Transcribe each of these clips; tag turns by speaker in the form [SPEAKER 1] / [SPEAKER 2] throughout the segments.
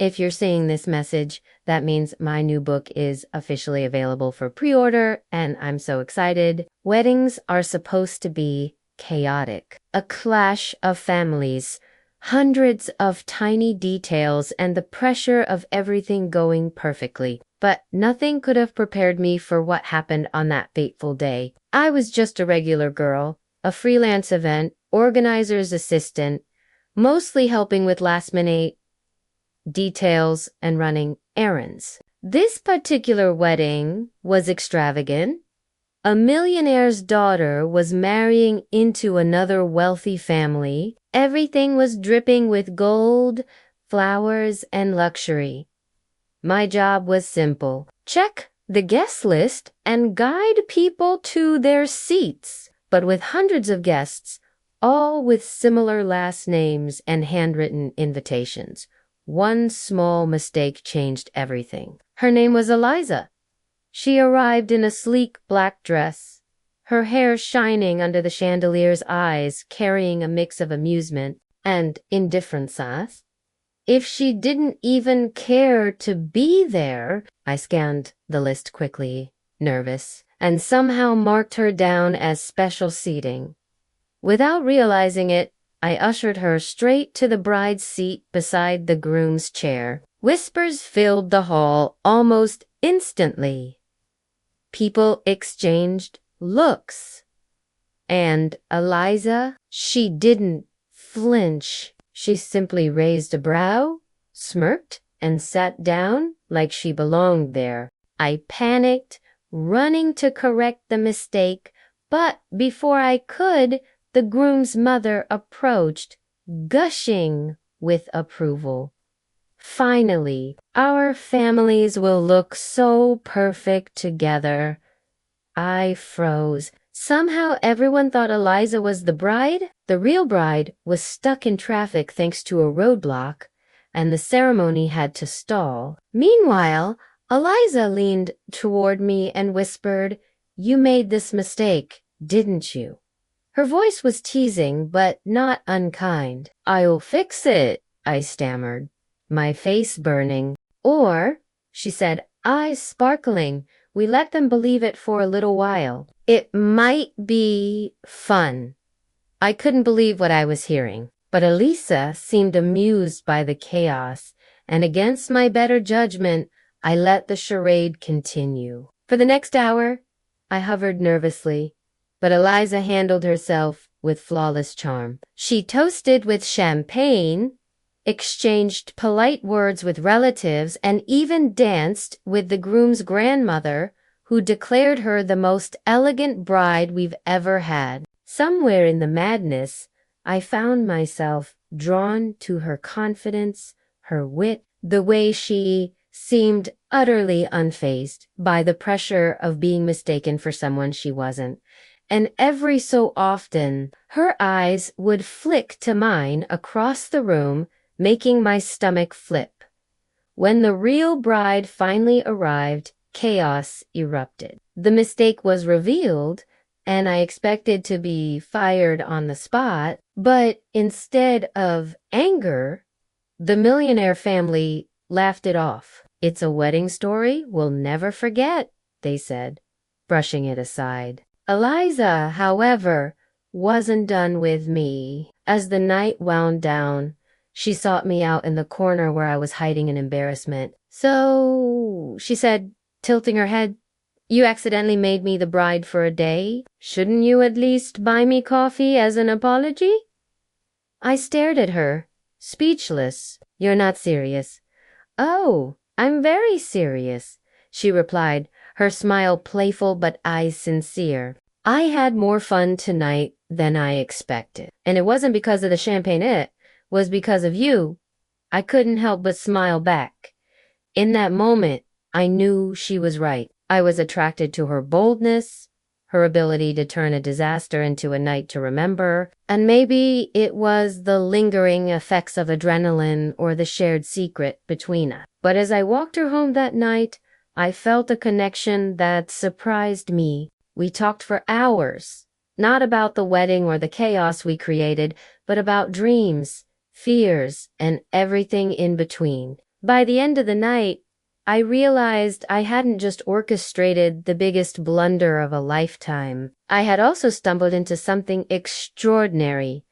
[SPEAKER 1] If you're seeing this message, that means my new book is officially available for pre-order, and I'm so excited. Weddings are supposed to be chaotic, a clash of families, hundreds of tiny details, and the pressure of everything going perfectly. But nothing could have prepared me for what happened on that fateful day. I was just a regular girl, a freelance event organizer's assistant, mostly helping with last-minute details and running errands. This particular wedding was extravagant. A millionaire's daughter was marrying into another wealthy family. Everything was dripping with gold, flowers, and luxury. My job was simple. Check the guest list and guide people to their seats. But with hundreds of guests, all with similar last names and handwritten invitations, one small mistake changed everything. Her name was Eliza. She arrived in a sleek black dress, her hair shining under the chandelier's eyes, carrying a mix of amusement and indifference. If she didn't even care to be there, I scanned the list quickly, nervous, and somehow marked her down as special seating. Without realizing it, I ushered her straight to the bride's seat beside the groom's chair. Whispers filled the hall almost instantly. People exchanged looks. And Eliza, she didn't flinch. She simply raised a brow, smirked, and sat down like she belonged there. I panicked, running to correct the mistake, but before I could, the groom's mother approached, gushing with approval. Finally, our families will look so perfect together. I froze. Somehow everyone thought Eliza was the bride. The real bride was stuck in traffic thanks to a roadblock, and the ceremony had to stall. Meanwhile, Eliza leaned toward me and whispered, "You made this mistake, didn't you?" Her voice was teasing, but not unkind. "I'll fix it," I stammered, my face burning. "Or," she said, eyes sparkling, "we let them believe it for a little while. It might be fun." I couldn't believe what I was hearing, but Elisa seemed amused by the chaos, and against my better judgment, I let the charade continue. For the next hour, I hovered nervously, but Eliza handled herself with flawless charm. She toasted with champagne, exchanged polite words with relatives, and even danced with the groom's grandmother, who declared her the most elegant bride we've ever had. Somewhere in the madness, I found myself drawn to her confidence, her wit, the way she seemed utterly unfazed by the pressure of being mistaken for someone she wasn't. And every so often, her eyes would flick to mine across the room, making my stomach flip. When the real bride finally arrived, chaos erupted. The mistake was revealed, and I expected to be fired on the spot, but instead of anger, the Millionaire family laughed it off. "It's a wedding story we'll never forget," they said, brushing it aside. Eliza, however, wasn't done with me. As the night wound down, she sought me out in the corner where I was hiding in embarrassment. "So," she said, tilting her head, "you accidentally made me the bride for a day. Shouldn't you at least buy me coffee as an apology?" I stared at her, speechless. "You're not serious." "Oh, I'm very serious," she replied, her smile playful but eyes sincere. "I had more fun tonight than I expected. And it wasn't because of the champagne, it was because of you." I couldn't help but smile back. In that moment, I knew she was right. I was attracted to her boldness, her ability to turn a disaster into a night to remember, and maybe it was the lingering effects of adrenaline or the shared secret between us. But as I walked her home that night, I felt a connection that surprised me. We talked for hours, not about the wedding or the chaos we created, but about dreams, fears, and everything in between. By the end of the night, I realized I hadn't just orchestrated the biggest blunder of a lifetime. I had also stumbled into something extraordinary.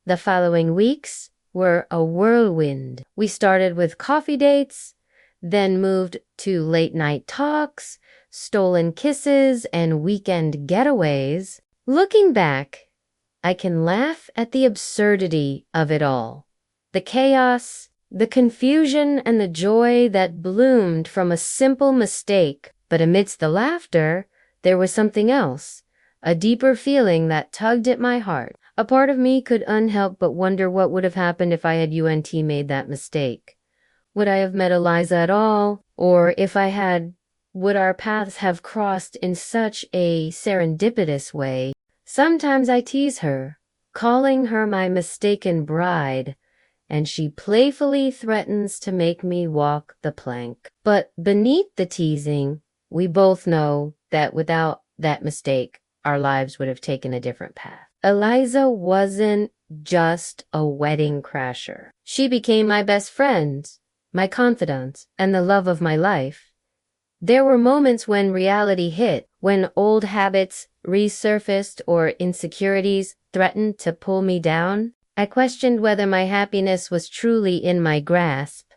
[SPEAKER 1] The following weeks were a whirlwind. We started with coffee dates, then moved to late night talks, stolen kisses, and weekend getaways. Looking back, I can laugh at the absurdity of it all. The chaos, the confusion, and the joy that bloomed from a simple mistake. But amidst the laughter, there was something else, a deeper feeling that tugged at my heart. A part of me could unhelp but wonder what would have happened if I had made that mistake. Would I have met Eliza at all? Or if I had, would our paths have crossed in such a serendipitous way? Sometimes I tease her, calling her my mistaken bride, and she playfully threatens to make me walk the plank. But beneath the teasing, we both know that without that mistake, our lives would have taken a different path. Eliza wasn't just a wedding crasher. She became my best friend, my confidant, and the love of my life. There were moments when reality hit, when old habits resurfaced or insecurities threatened to pull me down. I questioned whether my happiness was truly in my grasp,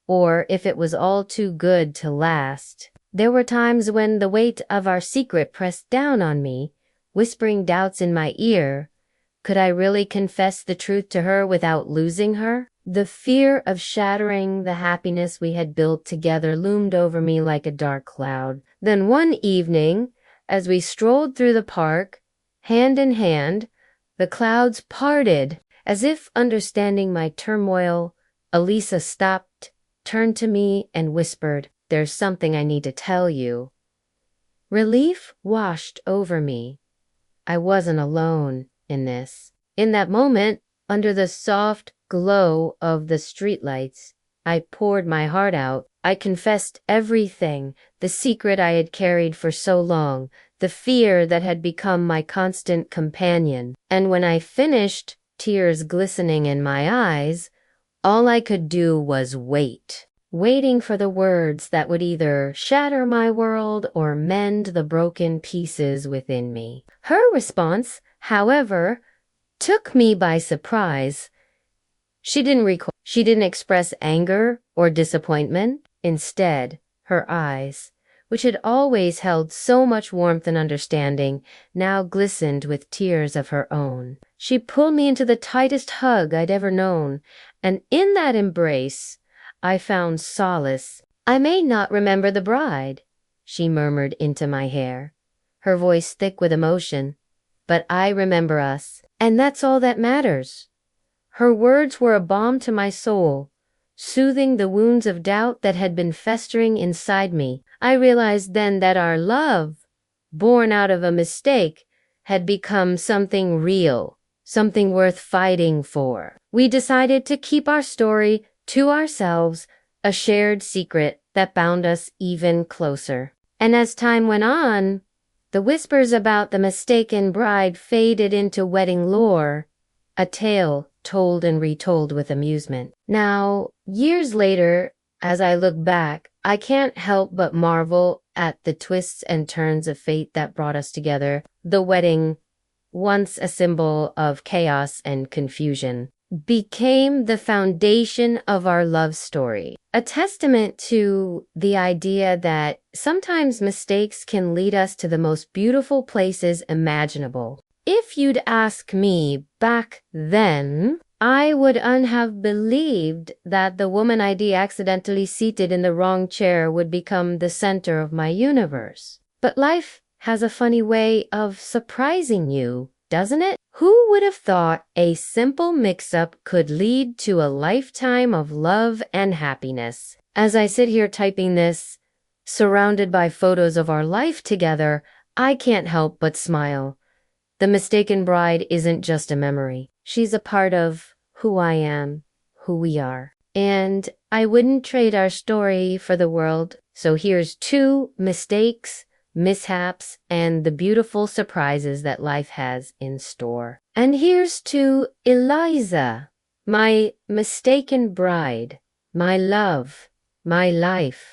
[SPEAKER 1] or if it was all too good to last. There were times when the weight of our secret pressed down on me, whispering doubts in my ear. Could I really confess the truth to her without losing her? The fear of shattering the happiness we had built together loomed over me like a dark cloud. Then one evening, as we strolled through the park, hand in hand, the clouds parted. As if understanding my turmoil, Elisa stopped, turned to me, and whispered, "There's something I need to tell you." Relief washed over me. I wasn't alone in this. In that moment, under the soft glow of the streetlights, I poured my heart out. I confessed everything, the secret I had carried for so long, the fear that had become my constant companion. And when I finished, tears glistening in my eyes, all I could do was wait. Waiting for the words that would either shatter my world or mend the broken pieces within me. Her response, however, took me by surprise. She didn't express anger or disappointment. Instead, her eyes, which had always held so much warmth and understanding, now glistened with tears of her own. She pulled me into the tightest hug I'd ever known, and in that embrace, I found solace. "I may not remember the bride," she murmured into my hair, her voice thick with emotion, "but I remember us, and that's all that matters." Her words were a balm to my soul, soothing the wounds of doubt that had been festering inside me. I realized then that our love, born out of a mistake, had become something real, something worth fighting for. We decided to keep our story to ourselves, a shared secret that bound us even closer. And as time went on, the whispers about the mistaken bride faded into wedding lore, a tale told and retold with amusement. Now, years later, as I look back, I can't help but marvel at the twists and turns of fate that brought us together. The wedding, once a symbol of chaos and confusion, became the foundation of our love story, a testament to the idea that sometimes mistakes can lead us to the most beautiful places imaginable. If you'd ask me back then, I would have believed that the woman I'd accidentally seated in the wrong chair would become the center of my universe. But life has a funny way of surprising you, doesn't it? Who would have thought a simple mix-up could lead to a lifetime of love and happiness? As I sit here typing this, surrounded by photos of our life together, I can't help but smile. The mistaken bride isn't just a memory. She's a part of who I am, who we are. And I wouldn't trade our story for the world. So here's 2 mistakes, mishaps, and the beautiful surprises that life has in store. And here's to Eliza, my mistaken bride, my love, My life.